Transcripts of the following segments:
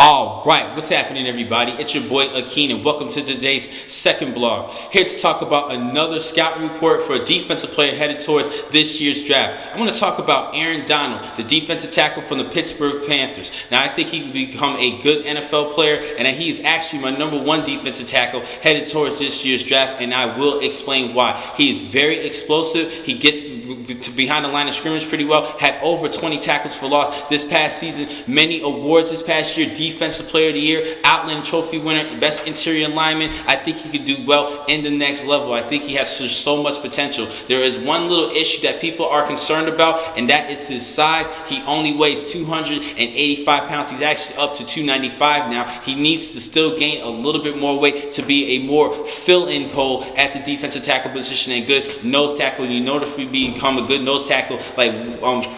All right, what's happening, everybody? It's your boy Akeen, and welcome to today's second blog. Here to talk about another scout report for a defensive player headed towards this year's draft. I'm going to talk about Aaron Donald, the defensive tackle from the Pittsburgh Panthers. Now, I think he can become a good NFL player, and that he is actually my number one defensive tackle headed towards this year's draft, and I will explain why. He is very explosive. He gets to behind the line of scrimmage pretty well. Had over 20 tackles for loss this past season. Many awards this past year. Defensive Player of the Year, Outland Trophy winner, Best Interior Lineman. I think he could do well in the next level. I think he has so much potential. There is one little issue that people are concerned about, and that is his size. He only weighs 285 pounds. He's actually up to 295 now. He needs to still gain a little bit more weight to be a more fill-in hole at the defensive tackle position and good nose tackle. And in order for him to become a good nose tackle like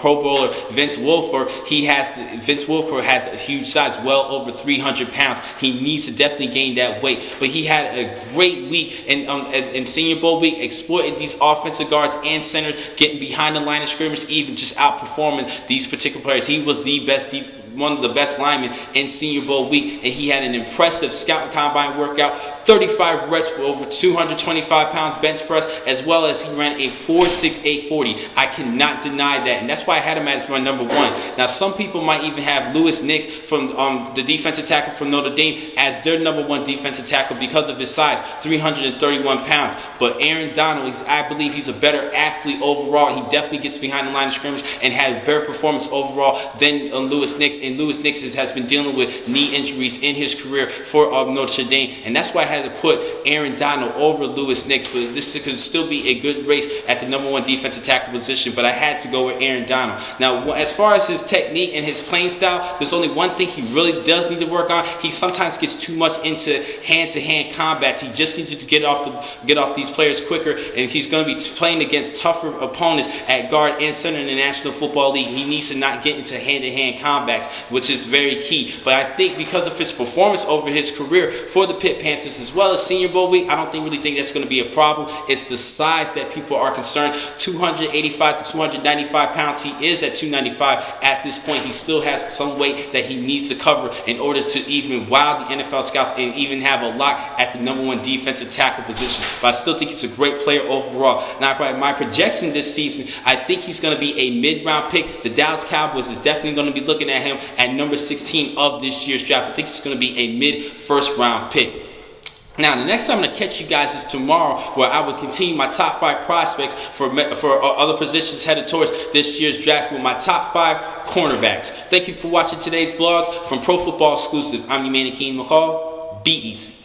Pro Bowler Vince Wilfork, Vince Wilfork has a huge size, well over 300 pounds. He needs to definitely gain that weight. But he had a great week in Senior Bowl week, exploited these offensive guards and centers, getting behind the line of scrimmage, even just outperforming these particular players. He was the best one of the best linemen in Senior Bowl week, and he had an impressive scout combine workout, 35 reps with over 225 pounds bench press, as well as he ran a 4.68 40. I cannot deny that, and that's why I had him as my number one. Now, some people might even have Louis Nix from the defensive tackle from Notre Dame as their number one defensive tackle because of his size, 331 pounds. But Aaron Donald, I believe he's a better athlete overall. He definitely gets behind the line of scrimmage and had better performance overall than Louis Nix. And Louis Nix has been dealing with knee injuries in his career for Notre Dame, and that's why I had to put Aaron Donald over Louis Nix. But this could still be a good race at the number one defensive tackle position, but I had to go with Aaron Donald. Now, as far as his technique and his playing style, there's only one thing he really does need to work on. He sometimes gets too much into hand-to-hand combats. He just needs to get off these players quicker, and he's going to be playing against tougher opponents at guard and center in the National Football League. He needs to not get into hand-to-hand combats, which is very key. But I think because of his performance over his career for the Pitt Panthers as well as Senior Bowl week, I don't really think that's going to be a problem. It's the size that people are concerned. 285 to 295 pounds. He is at 295 at this point. He still has some weight that he needs to cover in order to even wow the NFL scouts and even have a lock at the number one defensive tackle position. But I still think he's a great player overall. Now, by my projection this season, I think he's going to be a mid-round pick. The Dallas Cowboys is definitely going to be looking at him at number 16 of this year's draft. I think it's going to be a mid-first round pick. Now, the next time I'm going to catch you guys is tomorrow, where I will continue my top 5 prospects for other positions headed towards this year's draft with my top 5 cornerbacks. Thank you for watching today's vlogs from Pro Football Exclusive. I'm your man, Akeen McCall. Be easy.